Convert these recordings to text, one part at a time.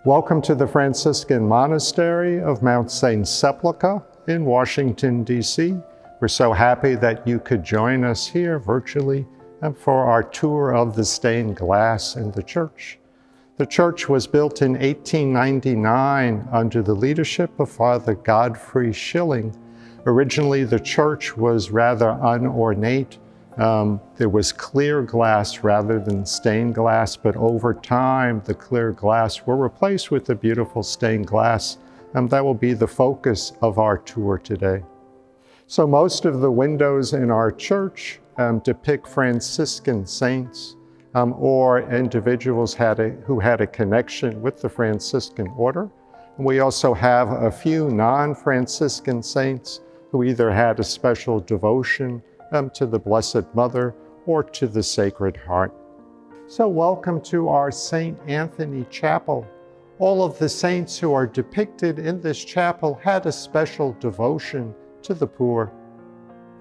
Welcome to the Franciscan Monastery of Mount St. Sepulchre in Washington, D.C. We're so happy that you could join us here virtually for our tour of the stained glass in the church. The church was built in 1899 under the leadership of Father Godfrey Schilling. Originally, the church was rather unornate. There was clear glass rather than stained glass, but over time, the clear glass were replaced with the beautiful stained glass, and that will be the focus of our tour today. So most of the windows in our church depict Franciscan saints or individuals who had a connection with the Franciscan order. And we also have a few non-Franciscan saints who either had a special devotion to the Blessed Mother or to the Sacred Heart. So welcome to our St. Anthony Chapel. All of the saints who are depicted in this chapel had a special devotion to the poor.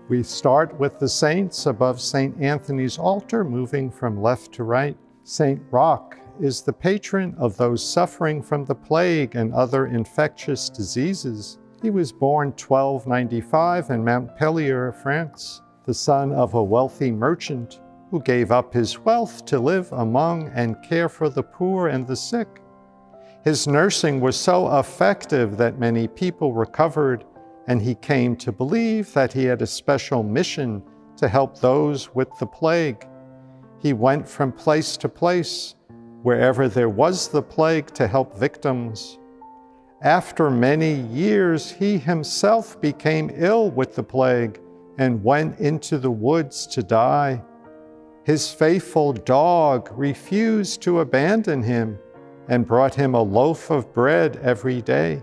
We start with the saints above St. Anthony's altar, moving from left to right. St. Roch is the patron of those suffering from the plague and other infectious diseases. He was born 1295 in Montpellier, France, the son of a wealthy merchant who gave up his wealth to live among and care for the poor and the sick. His nursing was so effective that many people recovered, and he came to believe that he had a special mission to help those with the plague. He went from place to place, wherever there was the plague, to help victims. After many years, he himself became ill with the plague and went into the woods to die. His faithful dog refused to abandon him and brought him a loaf of bread every day.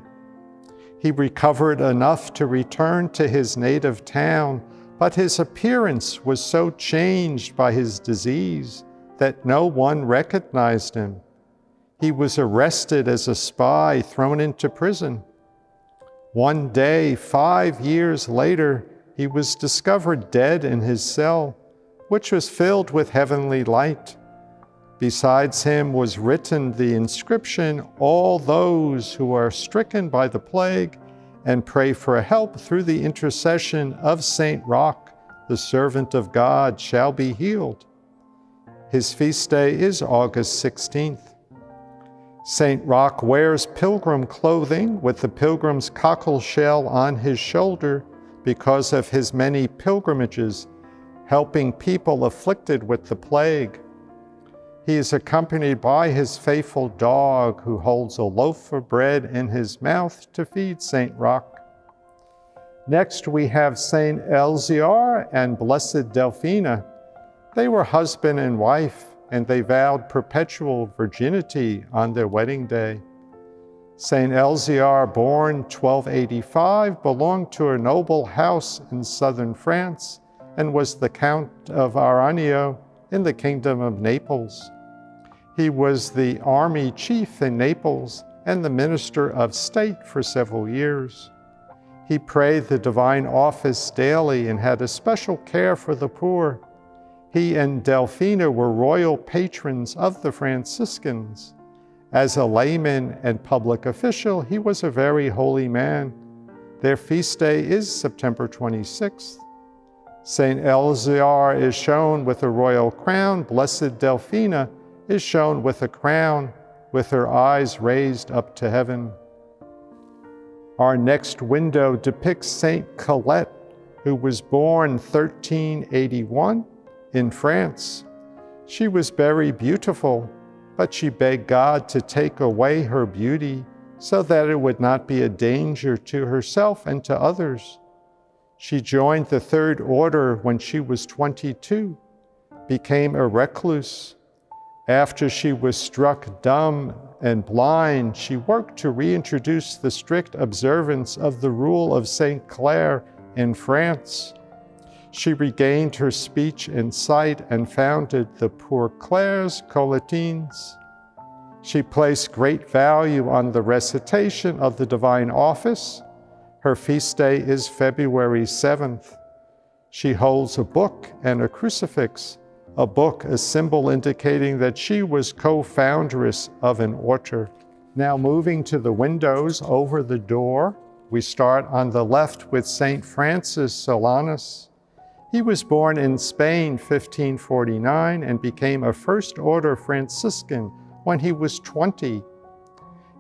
He recovered enough to return to his native town, but his appearance was so changed by his disease that no one recognized him. He was arrested as a spy, thrown into prison. One day, 5 years later, he was discovered dead in his cell, which was filled with heavenly light. Besides him was written the inscription, "All those who are stricken by the plague and pray for help through the intercession of Saint Roch, the servant of God, shall be healed." His feast day is August 16th. Saint Roch wears pilgrim clothing with the pilgrim's cockle shell on his shoulder because of his many pilgrimages, helping people afflicted with the plague. He is accompanied by his faithful dog, who holds a loaf of bread in his mouth to feed Saint Roch. Next, we have Saint Lazr and Blessed Delphina. They were husband and wife, and they vowed perpetual virginity on their wedding day. Saint Lazr, born 1285, belonged to a noble house in southern France and was the Count of Aranio in the Kingdom of Naples. He was the army chief in Naples and the minister of state for several years. He prayed the divine office daily and had a special care for the poor. He and Delphina were royal patrons of the Franciscans. As a layman and public official, he was a very holy man. Their feast day is September 26th. Saint Lazr is shown with a royal crown. Blessed Delphina is shown with a crown, with her eyes raised up to heaven. Our next window depicts Saint Colette, who was born 1381 in France. She was very beautiful, but she begged God to take away her beauty so that it would not be a danger to herself and to others. She joined the Third Order when she was 22, became a recluse. After she was struck dumb and blind, she worked to reintroduce the strict observance of the rule of Saint Clare in France. She regained her speech and sight and founded the Poor Clares Colettines. She placed great value on the recitation of the divine office. Her feast day is February 7th. She holds a book and a crucifix, a book, a symbol indicating that she was co-foundress of an order. Now moving to the windows over the door, we start on the left with St. Francis Solanus. He was born in Spain 1549 and became a First Order Franciscan when he was 20.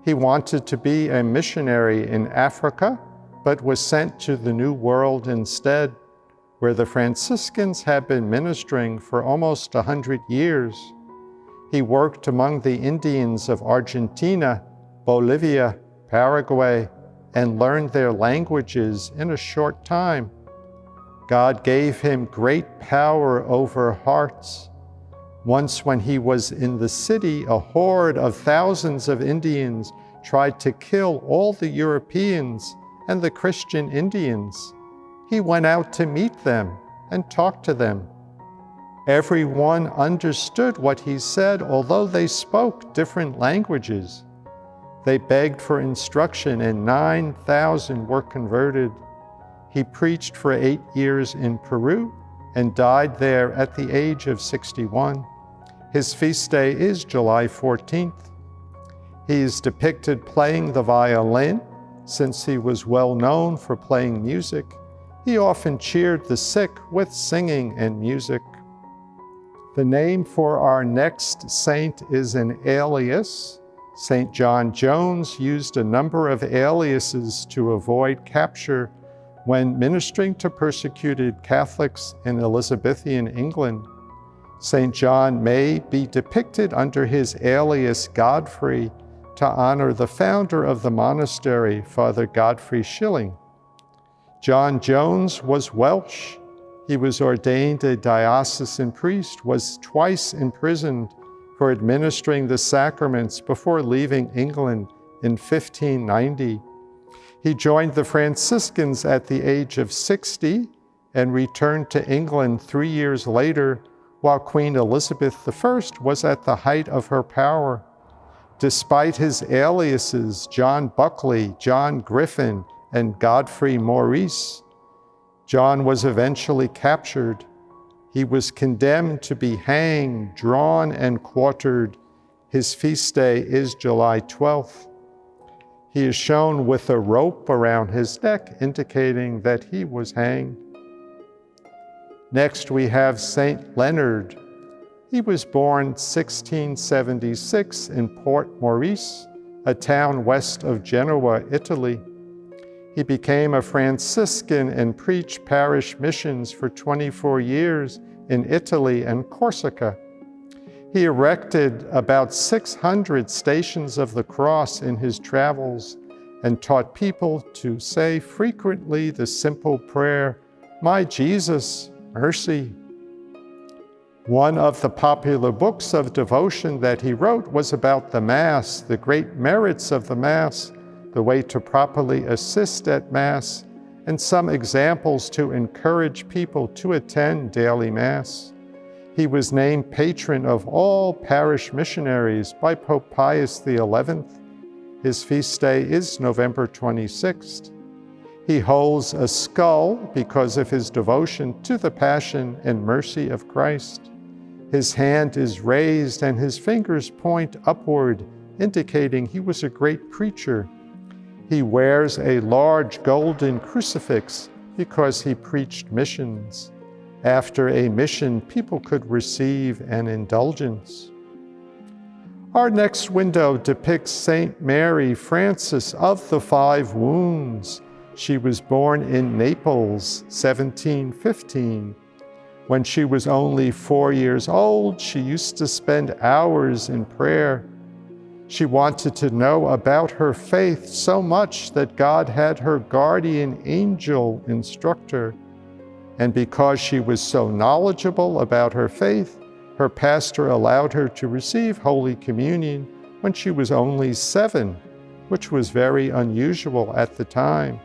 He wanted to be a missionary in Africa, but was sent to the New World instead, where the Franciscans had been ministering for almost 100 years. He worked among the Indians of Argentina, Bolivia, Paraguay, and learned their languages in a short time. God gave him great power over hearts. Once when he was in the city, a horde of thousands of Indians tried to kill all the Europeans and the Christian Indians. He went out to meet them and talk to them. Everyone understood what he said, although they spoke different languages. They begged for instruction, and 9,000 were converted. He preached for 8 years in Peru and died there at the age of 61. His feast day is July 14th. He is depicted playing the violin. Since he was well known for playing music, he often cheered the sick with singing and music. The name for our next saint is an alias. St. John Jones used a number of aliases to avoid capture when ministering to persecuted Catholics in Elizabethan England. St. John may be depicted under his alias Godfrey to honor the founder of the monastery, Father Godfrey Schilling. John Jones was Welsh. He was ordained a diocesan priest, was twice imprisoned for administering the sacraments before leaving England in 1590. He joined the Franciscans at the age of 60 and returned to England 3 years later while Queen Elizabeth I was at the height of her power. Despite his aliases, John Buckley, John Griffin, and Godfrey Maurice, John was eventually captured. He was condemned to be hanged, drawn, and quartered. His feast day is July 12th. He is shown with a rope around his neck, indicating that he was hanged. Next, we have Saint Leonard. He was born 1676 in Port Maurice, a town west of Genoa, Italy. He became a Franciscan and preached parish missions for 24 years in Italy and Corsica. He erected about 600 stations of the cross in his travels and taught people to say frequently the simple prayer, "My Jesus, mercy." One of the popular books of devotion that he wrote was about the Mass, the great merits of the Mass, the way to properly assist at Mass, and some examples to encourage people to attend daily Mass. He was named patron of all parish missionaries by Pope Pius XI. His feast day is November 26th. He holds a skull because of his devotion to the Passion and mercy of Christ. His hand is raised and his fingers point upward, indicating he was a great preacher. He wears a large golden crucifix because he preached missions. After a mission, people could receive an indulgence. Our next window depicts Saint Mary Frances of the Five Wounds. She was born in Naples, 1715. When she was only 4 years old, she used to spend hours in prayer. She wanted to know about her faith so much that God had her guardian angel instruct her. And because she was so knowledgeable about her faith, her pastor allowed her to receive Holy Communion when she was only 7, which was very unusual at the time.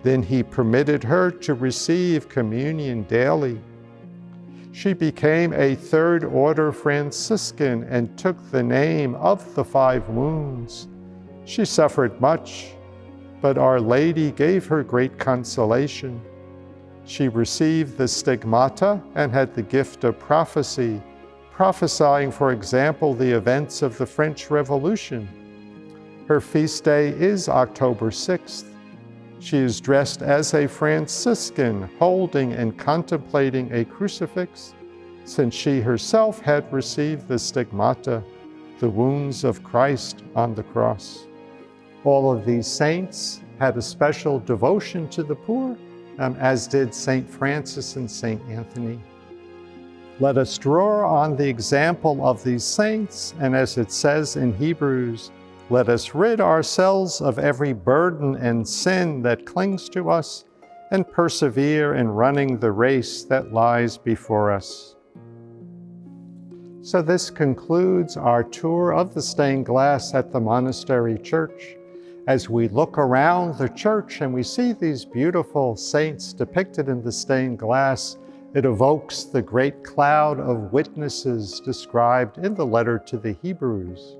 Then he permitted her to receive communion daily. She became a Third Order Franciscan and took the name of the Five Wounds. She suffered much, but Our Lady gave her great consolation. She received the stigmata and had the gift of prophecy, prophesying, for example, the events of the French Revolution. Her feast day is October 6th. She is dressed as a Franciscan, holding and contemplating a crucifix, since she herself had received the stigmata, the wounds of Christ on the cross. All of these saints had a special devotion to the poor, as did St. Francis and St. Anthony. Let us draw on the example of these saints, and as it says in Hebrews, let us rid ourselves of every burden and sin that clings to us, and persevere in running the race that lies before us. So this concludes our tour of the stained glass at the monastery church. As we look around the church and we see these beautiful saints depicted in the stained glass, it evokes the great cloud of witnesses described in the letter to the Hebrews.